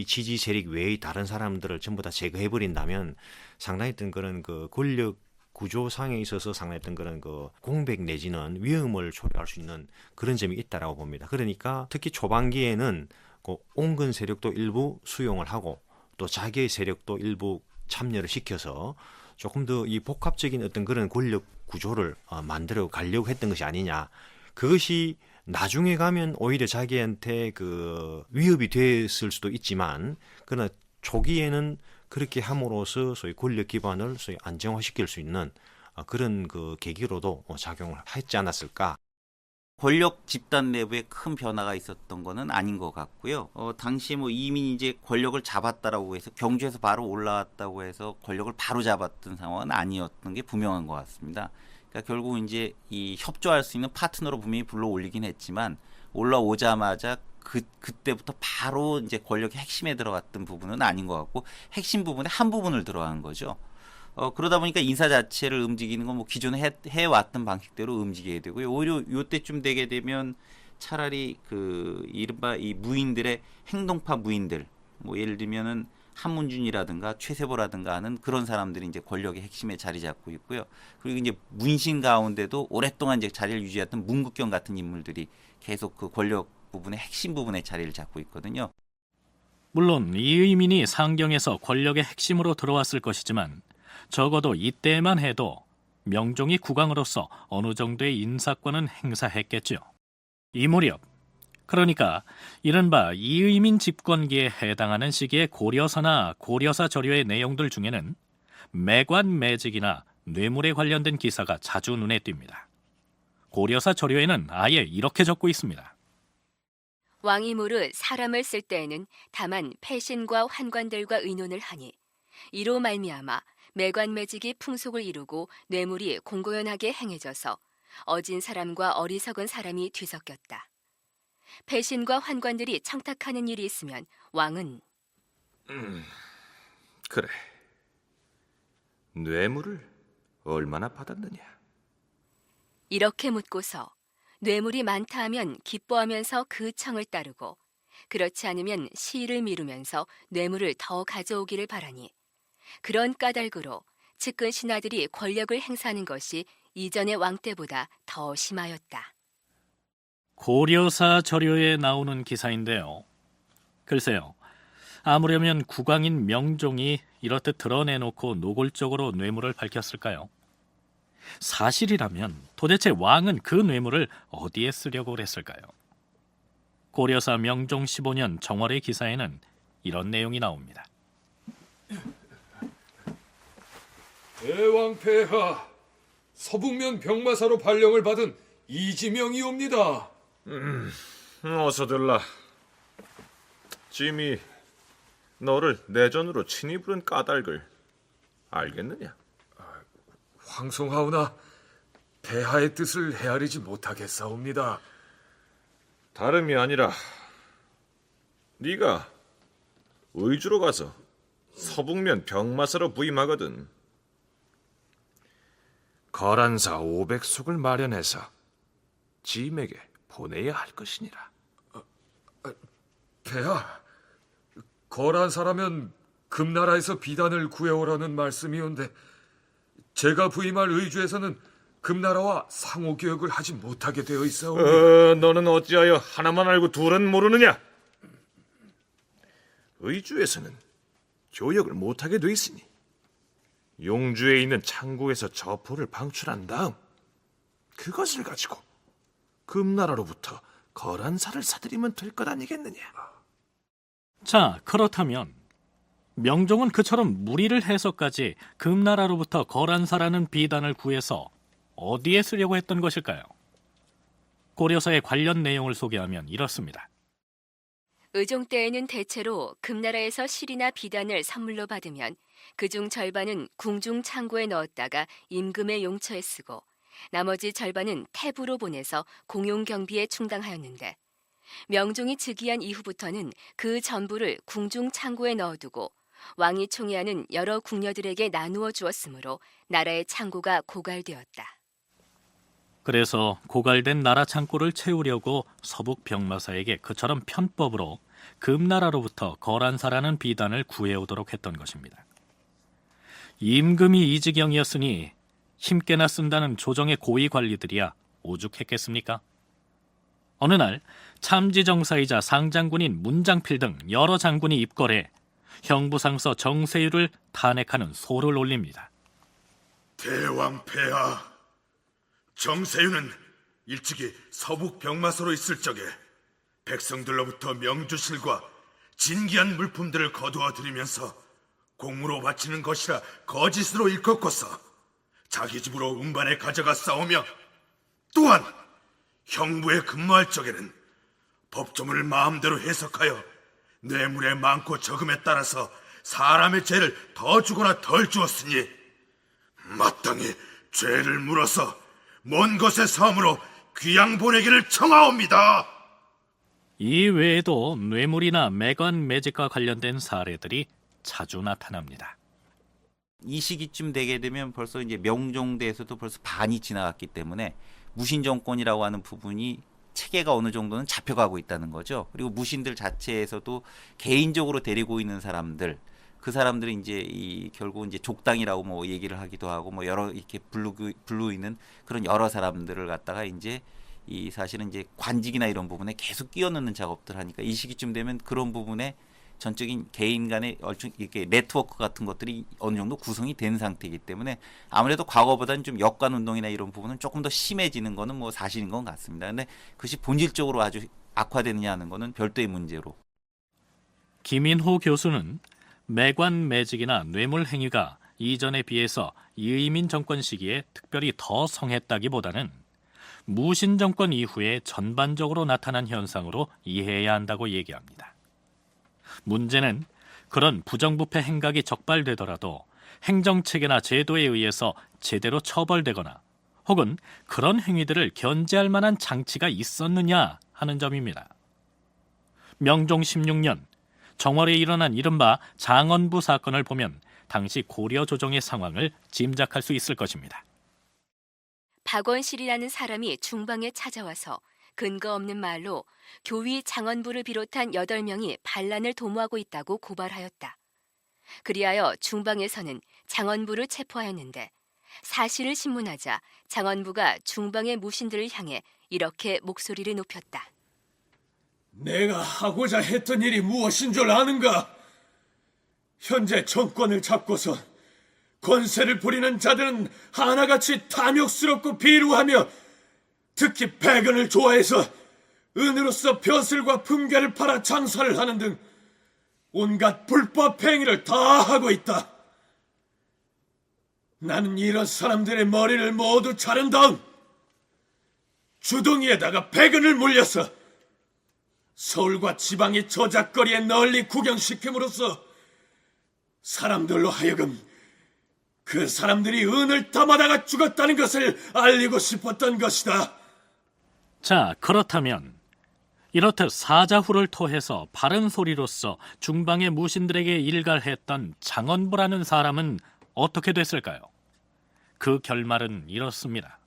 지지 세력 외의 다른 사람들을 전부 다 제거해 버린다면 상당히 어떤 그런 그 권력 구조상에 있어서 상당했던 그런 그 공백 내지는 위험을 초래할 수 있는 그런 점이 있다라고 봅니다. 그러니까 특히 초반기에는 그 온건 세력도 일부 수용을 하고 또 자기의 세력도 일부 참여를 시켜서 조금 더 이 복합적인 어떤 그런 권력 구조를 만들어 가려고 했던 것이 아니냐. 그것이 나중에 가면 오히려 자기한테 그 위협이 됐을 수도 있지만 그러나 초기에는 그렇게 함으로써 소위 권력 기반을 소위 안정화시킬 수 있는 그런 그 계기로도 작용을 했지 않았을까. 권력 집단 내부에 큰 변화가 있었던 거는 아닌 것 같고요. 당시 뭐 이미 이제 권력을 잡았다라고 해서 경주에서 바로 올라왔다고 해서 권력을 바로 잡았던 상황은 아니었던 게 분명한 것 같습니다. 그러니까 결국 이제 이 협조할 수 있는 파트너로 분명히 불러 올리긴 했지만 올라오자마자 그때부터 바로 이제 권력의 핵심에 들어갔던 부분은 아닌 것 같고 핵심 부분의 한 부분을 들어간 거죠. 그러다 보니까 인사 자체를 움직이는 건 뭐 기존에 해왔던 방식대로 움직여야 되고요. 오히려 요때쯤 되게 되면 차라리 그 이른바 이 무인들의 행동파 무인들, 뭐 예를 들면은 한문준이라든가 최세보라든가 하는 그런 사람들이 이제 권력의 핵심에 자리 잡고 있고요. 그리고 이제 문신 가운데도 오랫동안 이제 자리를 유지했던 문국경 같은 인물들이 계속 그 권력 부분의 핵심 부분에 자리를 잡고 있거든요. 물론 이의민이 상경에서 권력의 핵심으로 들어왔을 것이지만 적어도 이때만 해도 명종이 국왕으로서 어느 정도의 인사권은 행사했겠죠. 이 무렵, 그러니까 이른바 이의민 집권기에 해당하는 시기의 고려사나 고려사 저료의 내용들 중에는 매관 매직이나 뇌물에 관련된 기사가 자주 눈에 띕니다. 고려사 저료에는 아예 이렇게 적고 있습니다. 왕이 무릇 사람을 쓸 때에는 다만 패신과 환관들과 의논을 하니 이로 말미암아 매관매직이 풍속을 이루고 뇌물이 공고연하게 행해져서 어진 사람과 어리석은 사람이 뒤섞였다. 패신과 환관들이 청탁하는 일이 있으면 왕은 그래. 뇌물을 얼마나 받았느냐? 이렇게 묻고서 뇌물이 많다 하면 기뻐하면서 그 청을 따르고 그렇지 않으면 시일을 미루면서 뇌물을 더 가져오기를 바라니 그런 까닭으로 측근 신하들이 권력을 행사하는 것이 이전의 왕 때보다 더 심하였다. 고려사 저료에 나오는 기사인데요. 글쎄요. 아무려면 국왕인 명종이 이렇듯 드러내놓고 노골적으로 뇌물을 밝혔을까요? 사실이라면 도대체 왕은 그 뇌물을 어디에 쓰려고 했을까요? 고려사 명종 15년 정월의 기사에는 이런 내용이 나옵니다. 대왕폐하, 서북면 병마사로 발령을 받은 이지명이옵니다. 어서 들라. 짐이 너를 내전으로 친히 부른 까닭을 알겠느냐? 황송하오나 폐하의 뜻을 헤아리지 못하겠사옵니다. 다름이 아니라 네가 의주로 가서 서북면 병마사로 부임하거든 거란사 500속을 마련해서 짐에게 보내야 할 것이니라. 폐하, 거란사라면 금나라에서 비단을 구해오라는 말씀이온데 제가 부임할 의주에서는 금나라와 상호교역을 하지 못하게 되어 있사오니 너는 어찌하여 하나만 알고 둘은 모르느냐? 의주에서는 교역을 못하게 돼 있으니 용주에 있는 창고에서 저포를 방출한 다음 그것을 가지고 금나라로부터 거란사를 사들이면 될 것 아니겠느냐? 자, 그렇다면 명종은 그처럼 무리를 해서까지 금나라로부터 거란사라는 비단을 구해서 어디에 쓰려고 했던 것일까요? 고려사의 관련 내용을 소개하면 이렇습니다. 의종 때에는 대체로 금나라에서 실이나 비단을 선물로 받으면 그중 절반은 궁중 창고에 넣었다가 임금의 용처에 쓰고 나머지 절반은 태부로 보내서 공용 경비에 충당하였는데 명종이 즉위한 이후부터는 그 전부를 궁중 창고에 넣어두고 왕이 총애하는 여러 궁녀들에게 나누어 주었으므로 나라의 창고가 고갈되었다. 그래서 고갈된 나라 창고를 채우려고 서북 병마사에게 그처럼 편법으로 금나라로부터 거란사라는 비단을 구해오도록 했던 것입니다. 임금이 이 지경이었으니 힘께나 쓴다는 조정의 고위 관리들이야 오죽했겠습니까? 어느 날 참지정사이자 상장군인 문장필 등 여러 장군이 입궐해 형부상서 정세율을 탄핵하는 소를 올립니다. 대왕폐하, 정세윤은 일찍이 서북 병마소로 있을 적에 백성들로부터 명주실과 진귀한 물품들을 거두어 들이면서 공무로 바치는 것이라 거짓으로 일컫고서 자기 집으로 운반해 가져가 싸우며, 또한 형부에 근무할 적에는 법조문을 마음대로 해석하여 뇌물의 많고 적음에 따라서 사람의 죄를 더 주거나 덜 주었으니 마땅히 죄를 물어서 먼 곳의 섬으로 귀양 보내기를 청하옵니다. 이 외에도 뇌물이나 매관 매직과 관련된 사례들이 자주 나타납니다. 이 시기쯤 되게 되면 벌써 이제 명종대에서도 벌써 반이 지나갔기 때문에 무신 정권이라고 하는 부분이 체계가 어느 정도는 잡혀가고 있다는 거죠. 그리고 무신들 자체에서도 개인적으로 데리고 있는 사람들, 그 사람들이 이제 결국 이제 족당이라고 뭐 얘기를 하기도 하고 뭐 여러 이렇게 부르고 있는 그런 여러 사람들을 갖다가 이제 이 사실은 이제 관직이나 이런 부분에 계속 끼워넣는 작업들 하니까 이 시기쯤 되면 그런 부분에 전적인 개인 간의 이렇게 네트워크 같은 것들이 어느 정도 구성이 된 상태이기 때문에 아무래도 과거보다는 좀 역관 운동이나 이런 부분은 조금 더 심해지는 거는 뭐 사실인 것 같습니다. 근데 그것이 본질적으로 아주 악화되느냐 하는 거는 별도의 문제로. 김인호 교수는 매관 매직이나 뇌물 행위가 이전에 비해서 이의민 정권 시기에 특별히 더 성했다기보다는 무신 정권 이후에 전반적으로 나타난 현상으로 이해해야 한다고 얘기합니다. 문제는 그런 부정부패 행각이 적발되더라도 행정체계나 제도에 의해서 제대로 처벌되거나 혹은 그런 행위들을 견제할 만한 장치가 있었느냐 하는 점입니다. 명종 16년 정월에 일어난 이른바 장언부 사건을 보면 당시 고려 조정의 상황을 짐작할 수 있을 것입니다. 박원실이라는 사람이 중방에 찾아와서 근거 없는 말로 교위 장언부를 비롯한 8명이 반란을 도모하고 있다고 고발하였다. 그리하여 중방에서는 장언부를 체포하였는데 사실을 신문하자 장언부가 중방의 무신들을 향해 이렇게 목소리를 높였다. 내가 하고자 했던 일이 무엇인 줄 아는가? 현재 정권을 잡고서 권세를 부리는 자들은 하나같이 탐욕스럽고 비루하며 특히 패근을 좋아해서 은으로서 벼슬과 품계를 팔아 장사를 하는 등 온갖 불법 행위를 다 하고 있다. 나는 이런 사람들의 머리를 모두 자른 다음 주둥이에다가 패근을 물려서 서울과 지방의 저작거리에 널리 구경시킴으로써 사람들로 하여금 그 사람들이 은을 담아다가 죽었다는 것을 알리고 싶었던 것이다. 자, 그렇다면 이렇듯 사자후를 토해서 바른 소리로서 중방의 무신들에게 일갈했던 장언부라는 사람은 어떻게 됐을까요? 그 결말은 이렇습니다.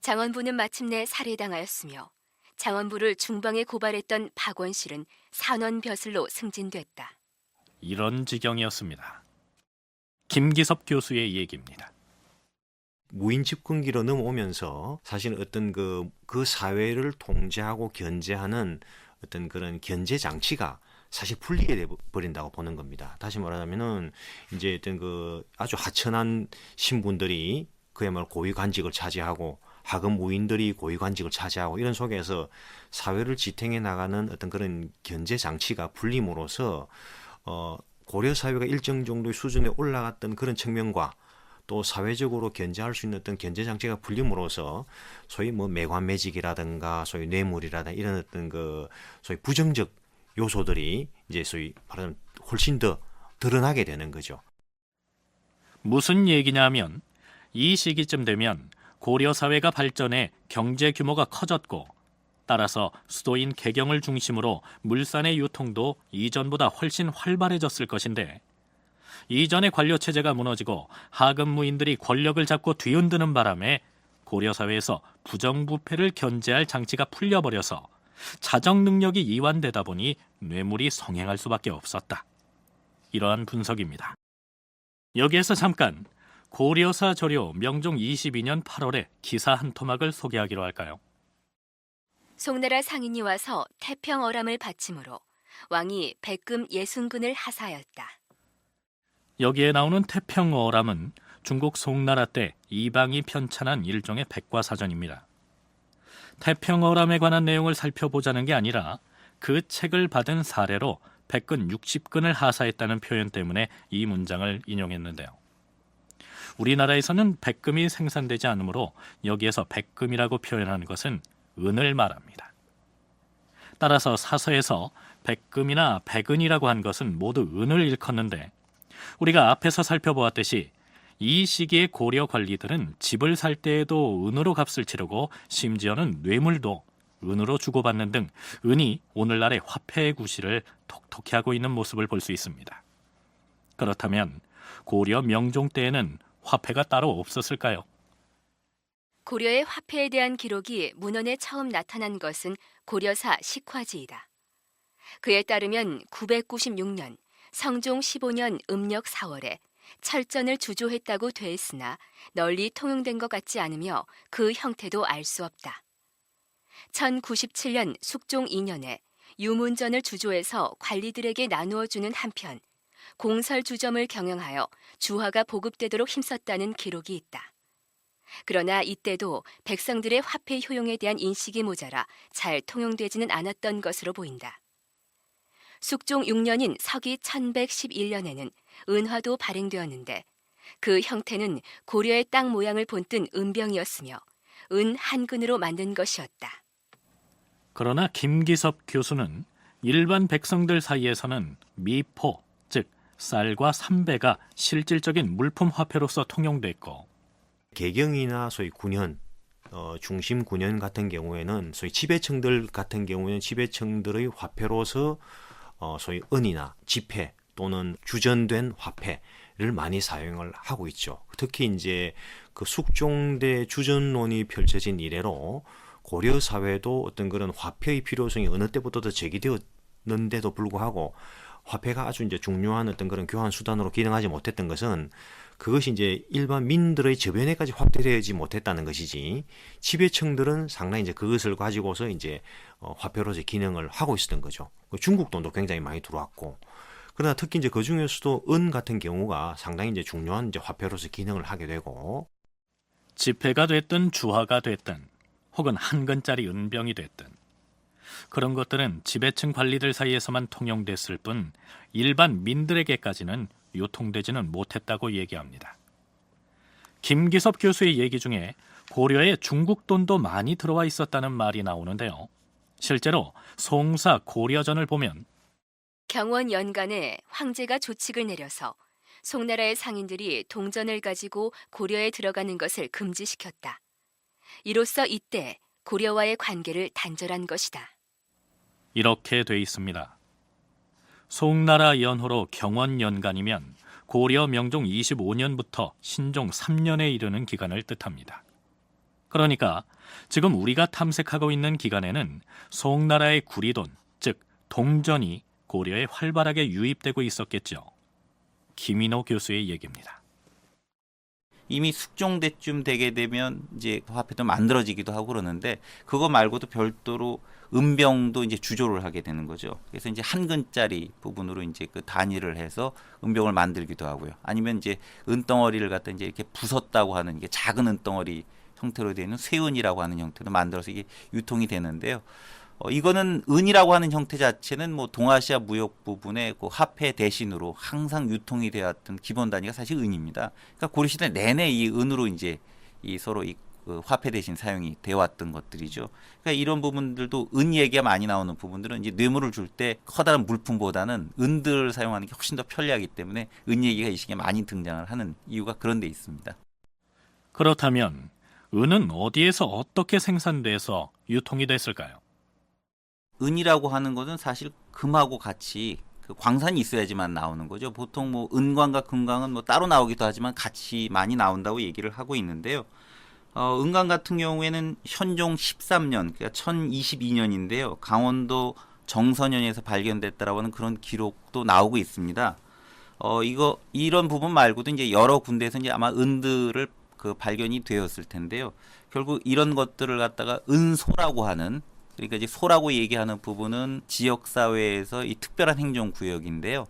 장언부는 마침내 살해당하였으며 장언부를 중방에 고발했던 박원실은 산원벼슬로 승진됐다. 이런 지경이었습니다. 김기섭 교수의 얘기입니다. 무인 집권기로 넘어오면서 사실 어떤 그 사회를 통제하고 견제하는 어떤 그런 견제 장치가 사실 분리가 돼 버린다고 보는 겁니다. 다시 말하자면은 이제 어떤 그 아주 하천한 신분들이 그야말로 고위 관직을 차지하고 하급 무인들이 고위 관직을 차지하고 이런 속에서 사회를 지탱해 나가는 어떤 그런 견제 장치가 풀림으로써 고려 사회가 일정 정도의 수준에 올라갔던 그런 측면과 또 사회적으로 견제할 수 있는 어떤 견제 장치가 풀림으로써 소위 뭐 매관매직이라든가 소위 뇌물이라든가 이런 어떤 그 소위 부정적 요소들이 이제 소위 말하자면 훨씬 더 드러나게 되는 거죠. 무슨 얘기냐면 이 시기쯤 되면 고려 사회가 발전해 경제 규모가 커졌고 따라서 수도인 개경을 중심으로 물산의 유통도 이전보다 훨씬 활발해졌을 것인데 이전의 관료체제가 무너지고 하급 무인들이 권력을 잡고 뒤흔드는 바람에 고려 사회에서 부정부패를 견제할 장치가 풀려버려서 자정 능력이 이완되다 보니 뇌물이 성행할 수밖에 없었다. 이러한 분석입니다. 여기에서 잠깐 고려사 조료 명종 22년 8월에 기사 한 토막을 소개하기로 할까요? 송나라 상인이 와서 태평어람을 바치므로 왕이 백금 60근을 하사하였다. 여기에 나오는 태평어람은 중국 송나라 때 이방이 편찬한 일종의 백과사전입니다. 태평어람에 관한 내용을 살펴보자는 게 아니라 그 책을 받은 사례로 백근 60근을 하사했다는 표현 때문에 이 문장을 인용했는데요. 우리나라에서는 백금이 생산되지 않으므로 여기에서 백금이라고 표현하는 것은 은을 말합니다. 따라서 사서에서 백금이나 백은이라고 한 것은 모두 은을 일컫는데, 우리가 앞에서 살펴보았듯이 이 시기의 고려 관리들은 집을 살 때에도 은으로 값을 치르고 심지어는 뇌물도 은으로 주고받는 등 은이 오늘날의 화폐의 구실을 톡톡히 하고 있는 모습을 볼 수 있습니다. 그렇다면 고려 명종 때에는 화폐가 따로 없었을까요? 고려의 화폐에 대한 기록이 문헌에 처음 나타난 것은 고려사 식화지이다. 그에 따르면 996년 성종 15년 음력 4월에 철전을 주조했다고 돼 있으나 널리 통용된 것 같지 않으며 그 형태도 알 수 없다. 1097년 숙종 2년에 유문전을 주조해서 관리들에게 나누어주는 한편 공설주점을 경영하여 주화가 보급되도록 힘썼다는 기록이 있다. 그러나 이때도 백성들의 화폐 효용에 대한 인식이 모자라 잘 통용되지는 않았던 것으로 보인다. 숙종 6년인 서기 1111년에는 은화도 발행되었는데 그 형태는 고려의 땅 모양을 본뜬 은병이었으며 은 한 근으로 만든 것이었다. 그러나 김기섭 교수는 일반 백성들 사이에서는 미포, 즉 쌀과 삼배가 실질적인 물품 화폐로서 통용됐고, 개경이나 소위 군현, 중심 군현 같은 경우에는 소위 지배층들 같은 경우에는 지배층들의 화폐로서 소위 은이나 지폐 또는 주전된 화폐를 많이 사용을 하고 있죠. 특히 이제 그 숙종대 주전론이 펼쳐진 이래로 고려 사회도 어떤 그런 화폐의 필요성이 어느 때보다도 제기되었는데도 불구하고 화폐가 아주 이제 중요한 어떤 그런 교환 수단으로 기능하지 못했던 것은 그것이 이제 일반 민들의 저변에까지 확대되지 못했다는 것이지, 지배층들은 상당히 이제 그것을 가지고서 이제 화폐로서 기능을 하고 있었던 거죠. 중국 돈도 굉장히 많이 들어왔고, 그러나 특히 이제 그 중에서도 은 같은 경우가 상당히 이제 중요한 이제 화폐로서 기능을 하게 되고, 지폐가 됐든 주화가 됐든 혹은 한 근짜리 은병이 됐든 그런 것들은 지배층 관리들 사이에서만 통용됐을 뿐 일반 민들에게까지는 유통되지는 못했다고 얘기합니다. 김기섭 교수의 얘기 중에 고려에 중국 돈도 많이 들어와 있었다는 말이 나오는데요. 실제로 송사 고려전을 보면 경원 연간에 황제가 조칙을 내려서 송나라의 상인들이 동전을 가지고 고려에 들어가는 것을 금지시켰다. 이로써 이때 고려와의 관계를 단절한 것이다. 이렇게 돼 있습니다. 송나라 연호로 경원 연간이면 고려 명종 25년부터 신종 3년에 이르는 기간을 뜻합니다. 그러니까 지금 우리가 탐색하고 있는 기간에는 송나라의 구리돈, 즉 동전이 고려에 활발하게 유입되고 있었겠죠. 김인호 교수의 얘기입니다. 이미 숙종 때쯤 되게 되면 이제 화폐도 만들어지기도 하고 그러는데, 그거 말고도 별도로 은병도 이제 주조를 하게 되는 거죠. 그래서 이제 한 근짜리 부분으로 이제 그 단위를 해서 은병을 만들기도 하고요. 아니면 이제 은덩어리를 갖다 이제 이렇게 부쉈다고 하는, 이게 작은 은덩어리 형태로 되는 쇠은이라고 하는 형태로 만들어서 이게 유통이 되는데요. 이거는 은이라고 하는 형태 자체는 뭐 동아시아 무역 부분의 그 화폐 대신으로 항상 유통이 되었던 기본 단위가 사실 은입니다. 그러니까 고려시대 내내 이 은으로 이제 이 서로 그 화폐 대신 사용이 되어 왔던 것들이죠. 그러니까 이런 부분들도 은 얘기가 많이 나오는 부분들은 이제 뇌물을 줄 때 커다란 물품보다는 은들을 사용하는 게 훨씬 더 편리하기 때문에 은 얘기가 이 시기에 많이 등장을 하는 이유가 그런 데 있습니다. 그렇다면 은은 어디에서 어떻게 생산돼서 유통이 됐을까요? 은이라고 하는 것은 사실 금하고 같이 그 광산이 있어야지만 나오는 거죠. 보통 뭐 은광과 금광은 뭐 따로 나오기도 하지만 같이 많이 나온다고 얘기를 하고 있는데요. 은광 같은 경우에는 현종 13년, 그러니까 1022년인데요. 강원도 정선현에서 발견됐다라고 하는 그런 기록도 나오고 있습니다. 이런 부분 말고도 이제 여러 군데에서 이제 아마 은들을 그 발견이 되었을 텐데요. 결국 이런 것들을 갖다가 은소라고 하는, 그러니까 이제 소라고 얘기하는 부분은 지역 사회에서 이 특별한 행정 구역인데요.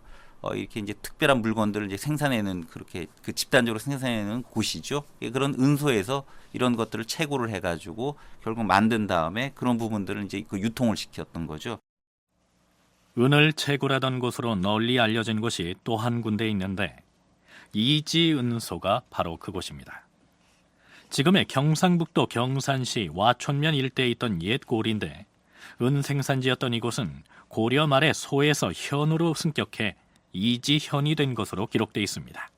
이렇게 이제 특별한 물건들을 이제 생산해내는, 그렇게 그 집단적으로 생산해내는 곳이죠. 그런 은소에서 이런 것들을 채굴을 해가지고 결국 만든 다음에 그런 부분들을 이제 그 유통을 시켰던 거죠. 은을 채굴하던 곳으로 널리 알려진 곳이 또 한 군데 있는데 이지은소가 바로 그곳입니다. 지금의 경상북도 경산시 와촌면 일대에 있던 옛 고을인데 은 생산지였던 이곳은 고려 말에 소에서 현으로 승격해 이지현이 된 것으로 기록돼 있습니다.